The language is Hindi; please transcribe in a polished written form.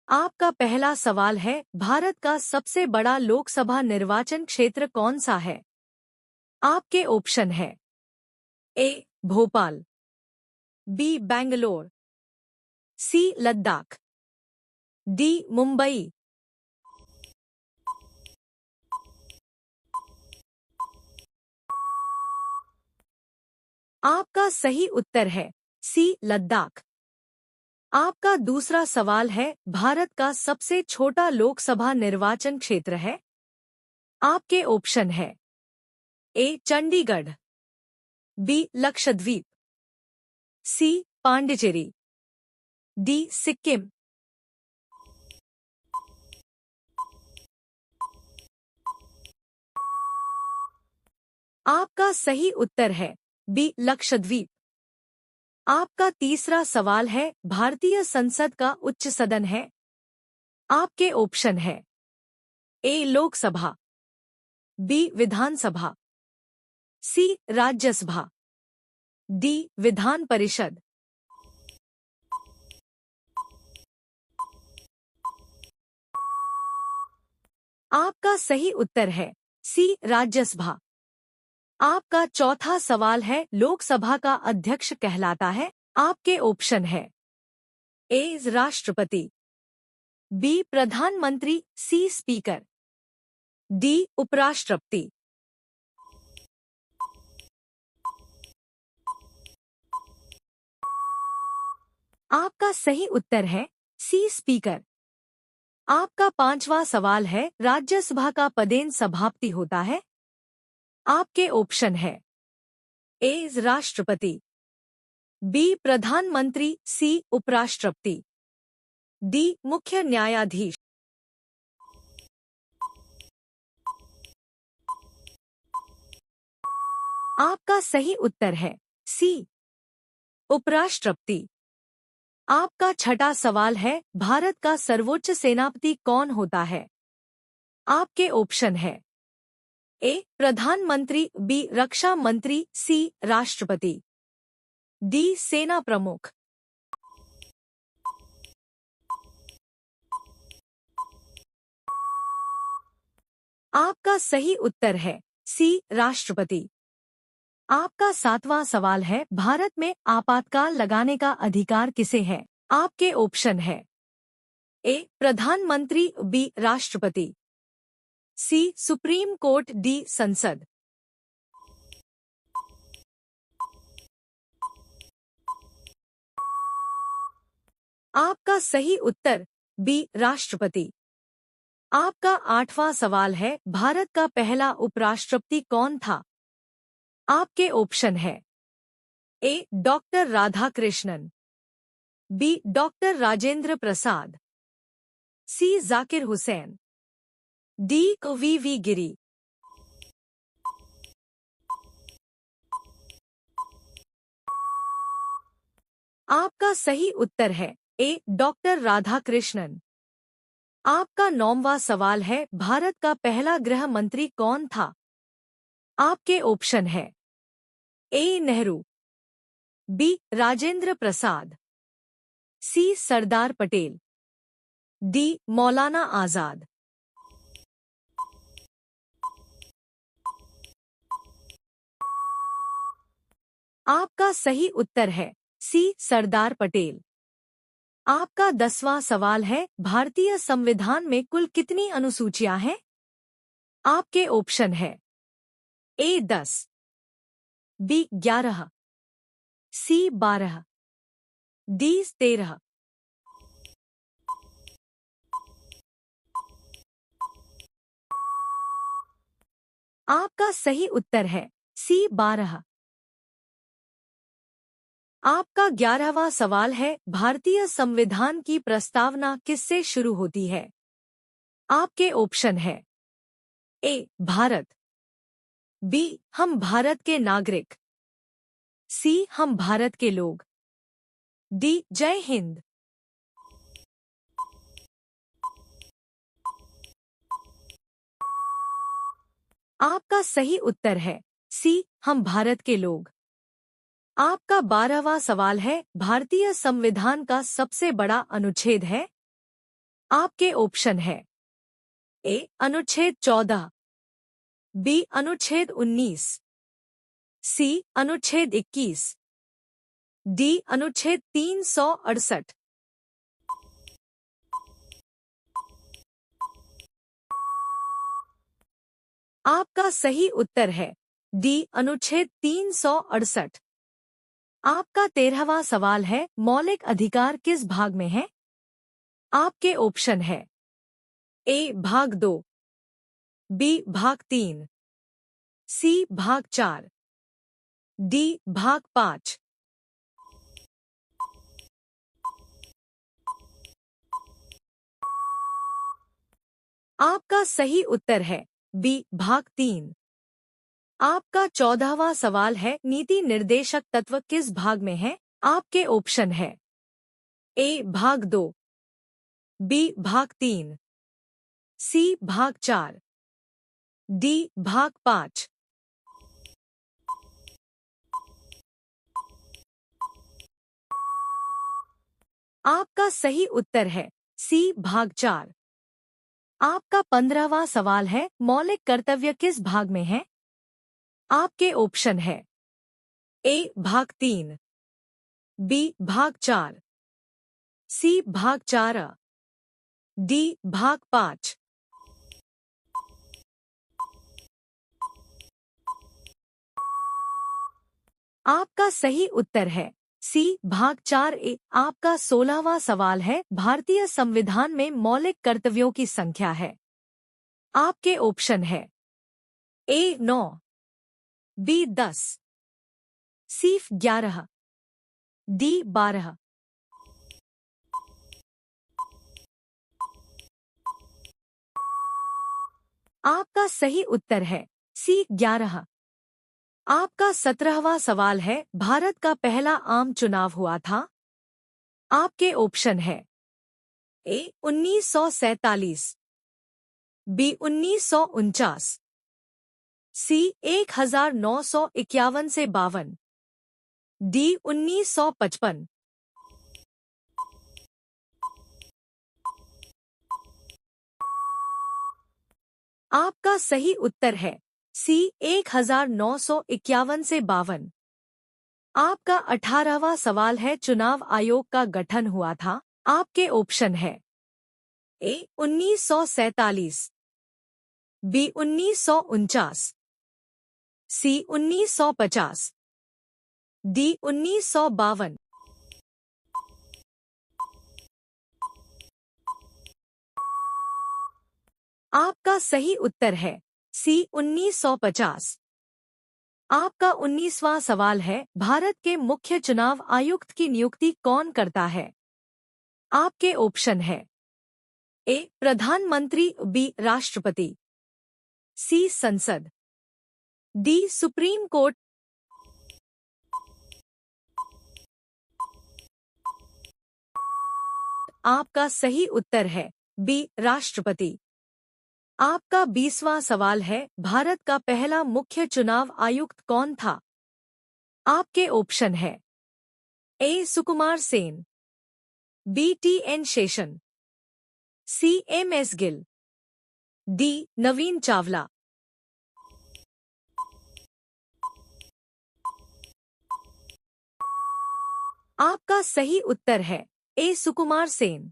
आपका पहला सवाल है, भारत का सबसे बड़ा लोकसभा निर्वाचन क्षेत्र कौन सा है? आपके ऑप्शन है ए भोपाल, बी बेंगलोर, सी लद्दाख, डी मुंबई। आपका सही उत्तर है सी लद्दाख। आपका दूसरा सवाल है, भारत का सबसे छोटा लोकसभा निर्वाचन क्षेत्र है? आपके ऑप्शन है ए चंडीगढ़, बी लक्षद्वीप, सी पांडिचेरी, डी सिक्किम। आपका सही उत्तर है बी लक्षद्वीप। आपका तीसरा सवाल है, भारतीय संसद का उच्च सदन है? आपके ऑप्शन है ए लोकसभा, बी विधानसभा, सी राज्यसभा, डी विधान परिषद। आपका सही उत्तर है सी राज्यसभा। आपका चौथा सवाल है, लोकसभा का अध्यक्ष कहलाता है? आपके ऑप्शन है ए राष्ट्रपति, बी प्रधानमंत्री, सी स्पीकर, डी उपराष्ट्रपति। आपका सही उत्तर है सी स्पीकर। आपका पांचवा सवाल है, राज्यसभा का पदेन सभापति होता है? आपके ऑप्शन है ए राष्ट्रपति, बी प्रधानमंत्री, सी उपराष्ट्रपति, डी मुख्य न्यायाधीश। आपका सही उत्तर है सी उपराष्ट्रपति। आपका छठा सवाल है, भारत का सर्वोच्च सेनापति कौन होता है? आपके ऑप्शन है ए प्रधानमंत्री, बी रक्षा मंत्री, सी राष्ट्रपति, डी सेना प्रमुख। आपका सही उत्तर है सी राष्ट्रपति। आपका सातवां सवाल है, भारत में आपातकाल लगाने का अधिकार किसे है? आपके ऑप्शन है ए प्रधानमंत्री, बी राष्ट्रपति, सी सुप्रीम कोर्ट, डी संसद। आपका सही उत्तर बी राष्ट्रपति। आपका आठवां सवाल है, भारत का पहला उपराष्ट्रपति कौन था? आपके ऑप्शन है A doctor Radhakrishnan, B doctor Rajendra Prasad, C Zakir Hussain, D V Giri. आपका सही उत्तर है ए डॉक्टर राधाकृष्णन। आपका नौवां सवाल है, भारत का पहला गृह मंत्री कौन था? आपके ऑप्शन है ए नेहरू, बी राजेंद्र प्रसाद, सी सरदार पटेल, डी मौलाना आजाद। आपका सही उत्तर है सी सरदार पटेल। आपका 10वां सवाल है, भारतीय संविधान में कुल कितनी अनुसूचियां हैं? आपके ऑप्शन है ए 10, बी 11, सी 12, डी 13। आपका सही उत्तर है सी 12। आपका 11वां सवाल है, भारतीय संविधान की प्रस्तावना किससे शुरू होती है? आपके ऑप्शन है ए भारत, बी हम भारत के नागरिक, सी हम भारत के लोग, डी जय हिंद। आपका सही उत्तर है सी हम भारत के लोग। आपका 12वां सवाल है, भारतीय संविधान का सबसे बड़ा अनुच्छेद है? आपके ऑप्शन है ए अनुच्छेद 14, बी अनुच्छेद 19, सी अनुच्छेद 21, डी अनुच्छेद 368। आपका सही उत्तर है डी अनुच्छेद 368। आपका 13वां सवाल है, मौलिक अधिकार किस भाग में है? आपके ऑप्शन है ए भाग 2, बी भाग 3, सी भाग 4, डी भाग 5। आपका सही उत्तर है बी भाग 3। आपका 14वां सवाल है, नीति निर्देशक तत्व किस भाग में है? आपके ऑप्शन है ए भाग 2, बी भाग 3, सी भाग 4, डी भाग 5। आपका सही उत्तर है सी भाग 4। आपका 15वां सवाल है, मौलिक कर्तव्य किस भाग में है? आपके ऑप्शन है ए भाग 3, बी भाग 4, सी भाग 4, डी भाग 5। आपका सही उत्तर है सी भाग 4 ए। आपका 16वां सवाल है, भारतीय संविधान में मौलिक कर्तव्यों की संख्या है। आपके ऑप्शन है ए 9, बी 10, सी 11, डी 12। आपका सही उत्तर है सी 11। आपका 17वां सवाल है, भारत का पहला आम चुनाव हुआ था। आपके ऑप्शन है ए 1947, बी 1949, सी 1951 से 52, डी 1955। आपका सही उत्तर है सी 1951 से 52। आपका 18वां सवाल है, चुनाव आयोग का गठन हुआ था। आपके ऑप्शन है ए 1947, बी 1949, सी 1950, डी 1952। आपका सही उत्तर है सी 1950। आपका 19वां सवाल है, भारत के मुख्य चुनाव आयुक्त की नियुक्ति कौन करता है? आपके ऑप्शन है ए प्रधानमंत्री, बी राष्ट्रपति, सी संसद, डी सुप्रीम कोर्ट। आपका सही उत्तर है बी राष्ट्रपति। आपका 20वां सवाल है, भारत का पहला मुख्य चुनाव आयुक्त कौन था? आपके ऑप्शन है A Sukumar Sen, B T N Seshan, C M S Gill, D Navin Chawla. आपका सही उत्तर है ए सुकुमार सेन।